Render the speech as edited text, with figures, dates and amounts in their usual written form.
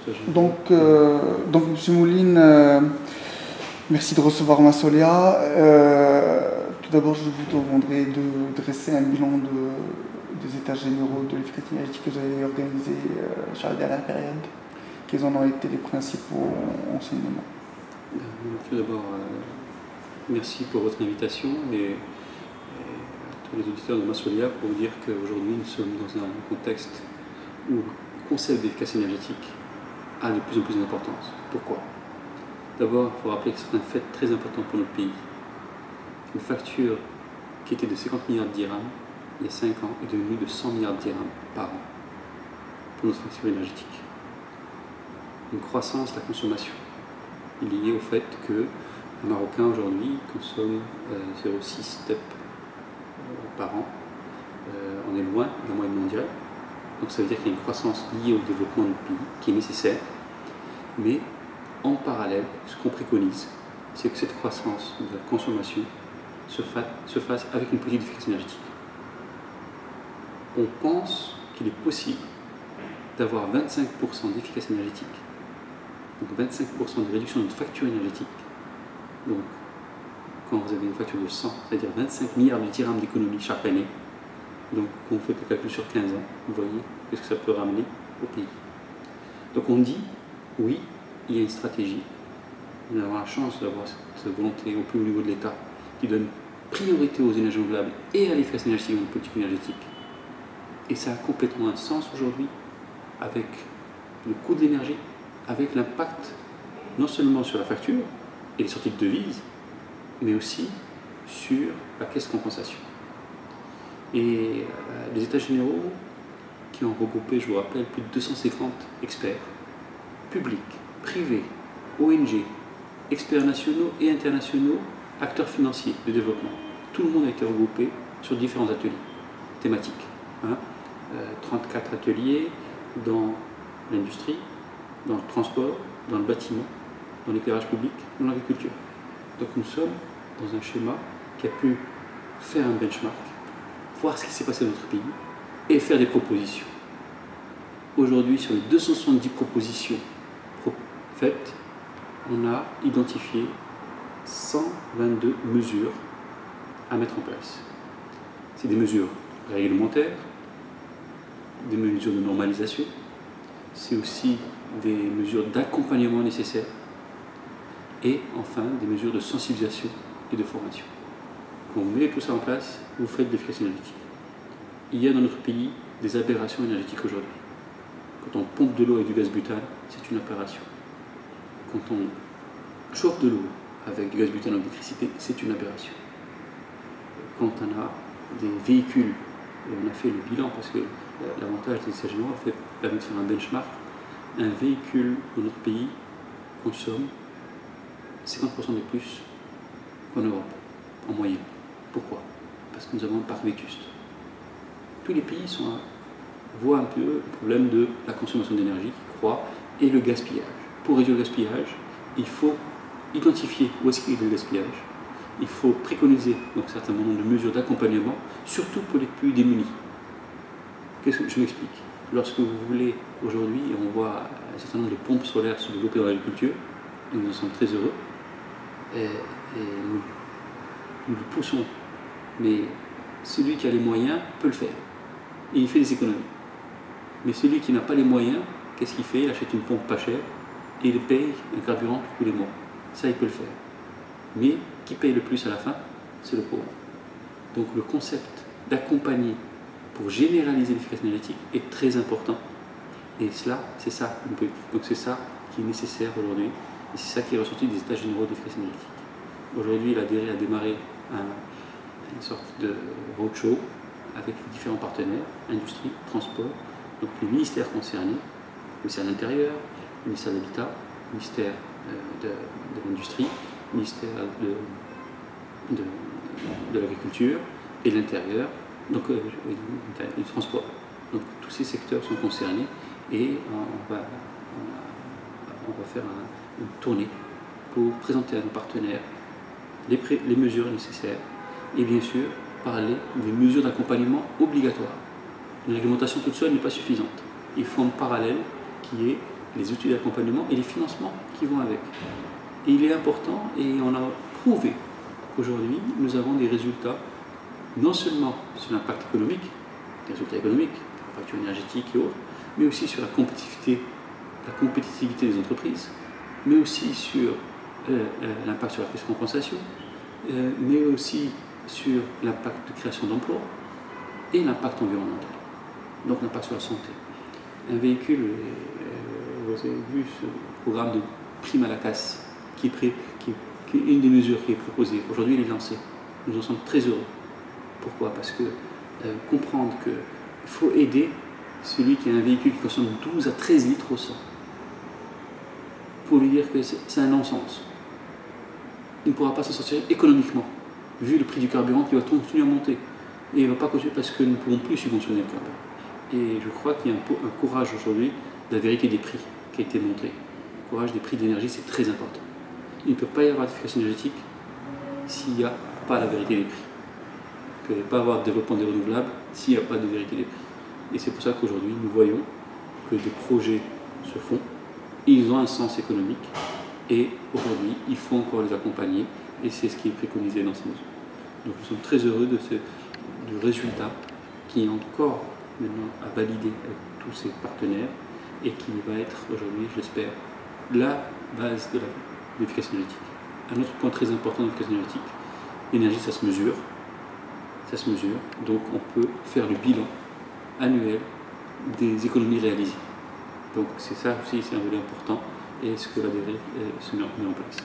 stage. Donc M. Mouline, merci de recevoir Massolia. Tout d'abord, je vous demanderai de dresser un bilan des états généraux de l'efficacité énergétique que vous avez organisé sur la dernière période. Quels en ont été les principaux enseignements? Tout d'abord, merci pour votre invitation et à tous les auditeurs de Massolia pour vous dire qu'aujourd'hui nous sommes dans un contexte où le concept d'efficacité énergétique a de plus en plus d'importance. Pourquoi? D'abord, il faut rappeler que c'est un fait très important pour notre pays. Une facture qui était de 50 milliards de dirhams il y a 5 ans est devenue de 100 milliards de dirhams par an pour notre facture énergétique. Une croissance de la consommation liée au fait que un Marocain aujourd'hui consomme 0,6 steps par an. On est loin de la moyenne mondiale. Donc ça veut dire qu'il y a une croissance liée au développement du pays qui est nécessaire. Mais en parallèle, ce qu'on préconise, c'est que cette croissance de la consommation se fasse avec une politique d'efficacité énergétique. On pense qu'il est possible d'avoir 25% d'efficacité énergétique, donc 25% de réduction de notre facture énergétique. Donc, quand vous avez une facture de 100, c'est-à-dire 25 milliards de dirhams d'économie chaque année, donc quand vous faites le calcul sur 15 ans, vous voyez ce que ça peut ramener au pays. Donc on dit, oui, il y a une stratégie. Nous avons la chance d'avoir cette volonté au plus haut niveau de l'État qui donne priorité aux énergies renouvelables et à l'efficacité énergétique dans notre politique énergétique. Et ça a complètement un sens aujourd'hui avec le coût de l'énergie, avec l'impact non seulement sur la facture et les sorties de devises, mais aussi sur la caisse de compensation. Et les États généraux qui ont regroupé, je vous rappelle, plus de 250 experts, publics, privés, ONG, experts nationaux et internationaux, acteurs financiers de développement. Tout le monde a été regroupé sur différents ateliers thématiques. 34 ateliers dans l'industrie, dans le transport, dans le bâtiment, dans l'éclairage public, dans l'agriculture. Donc nous sommes dans un schéma qui a pu faire un benchmark, voir ce qui s'est passé dans notre pays et faire des propositions. Aujourd'hui, sur les 270 propositions faites, on a identifié 122 mesures à mettre en place. C'est des mesures réglementaires, des mesures de normalisation, c'est aussi des mesures d'accompagnement nécessaires et enfin des mesures de sensibilisation et de formation. Quand vous mettez tout ça en place, vous faites de l'efficacité énergétique. Il y a dans notre pays des aberrations énergétiques aujourd'hui. Quand on pompe de l'eau avec du gaz butane, c'est une aberration. Quand on chauffe de l'eau avec du gaz butane ou d'électricité, c'est une aberration. Quand on a des véhicules, et on a fait le bilan parce que l'avantage des États généraux permet de faire un benchmark, un véhicule dans notre pays consomme 50% de plus qu'en Europe, en moyenne. Pourquoi? Parce que nous avons un parc vétuste. Tous les pays voient un peu le problème de la consommation d'énergie qui croît et le gaspillage. Pour réduire le gaspillage, il faut identifier où est-ce qu'il y a le gaspillage. Il faut préconiser donc un certain nombre de mesures d'accompagnement, surtout pour les plus démunis. Qu'est-ce que je m'explique? Lorsque vous voulez, aujourd'hui, on voit un certain nombre de pompes solaires se développer dans l'agriculture, et nous en sommes très heureux, et nous le poussons. Mais celui qui a les moyens peut le faire, et il fait des économies. Mais celui qui n'a pas les moyens, qu'est-ce qu'il fait? Il achète une pompe pas chère, et il paye un carburant tous les mois. Ça, il peut le faire. Mais qui paye le plus à la fin? C'est le pauvre. Donc le concept d'accompagner pour généraliser l'efficacité énergétique est très important. Et cela, c'est ça. Donc c'est ça qui est nécessaire aujourd'hui. Et c'est ça qui est ressorti des États généraux d'efficacité énergétique. Aujourd'hui, l'ADERE a démarré une sorte de roadshow avec différents partenaires, industrie, transport, donc les ministères concernés, le ministère de l'Intérieur, le ministère de l'Habitat, le ministère de l'Industrie, le ministère de l'Agriculture et de l'Intérieur, donc du transport. Donc tous ces secteurs sont concernés et on va faire une tournée pour présenter à nos partenaires les mesures nécessaires et bien sûr parler des mesures d'accompagnement obligatoires. Une réglementation toute seule n'est pas suffisante. Il faut un parallèle qui est les outils d'accompagnement et les financements qui vont avec. Et il est important, et on a prouvé qu'aujourd'hui, nous avons des résultats, non seulement sur l'impact économique, les résultats économiques, la facture énergétique et autres, mais aussi sur la compétitivité des entreprises, mais aussi sur l'impact sur la prise de compensation, mais aussi sur l'impact de création d'emplois et l'impact environnemental, donc l'impact sur la santé. Un véhicule, vous avez vu ce programme de prime à la casse, qui est une des mesures qui est proposée. Aujourd'hui, il est lancé. Nous en sommes très heureux. Pourquoi? Parce que comprendre qu'il faut aider celui qui a un véhicule qui consomme 12 à 13 litres au 100, pour lui dire que c'est un non-sens. Il ne pourra pas s'en sortir économiquement, vu le prix du carburant qui va continuer à monter. Et il ne va pas continuer parce que nous ne pouvons plus subventionner le carburant. Et je crois qu'il y a un courage aujourd'hui de la vérité des prix qui a été montré. Le courage des prix de l'énergie, c'est très important. Il ne peut pas y avoir d'efficacité énergétique s'il n'y a pas la vérité des prix. Il ne peut pas y avoir de développement des renouvelables s'il n'y a pas de vérité des prix. Et c'est pour ça qu'aujourd'hui, nous voyons que des projets se font, ils ont un sens économique, et aujourd'hui, il faut encore les accompagner, et c'est ce qui est préconisé dans ces mesures. Donc nous sommes très heureux du résultat qui est encore maintenant à valider avec tous ces partenaires, et qui va être aujourd'hui, j'espère, la base de l'efficacité énergétique. Un autre point très important de l'efficacité énergétique, l'énergie, ça se mesure. Ça se mesure, donc on peut faire le bilan annuel des économies réalisées. Donc c'est ça aussi, c'est un volet important, et ce que l'ADRE se met en place.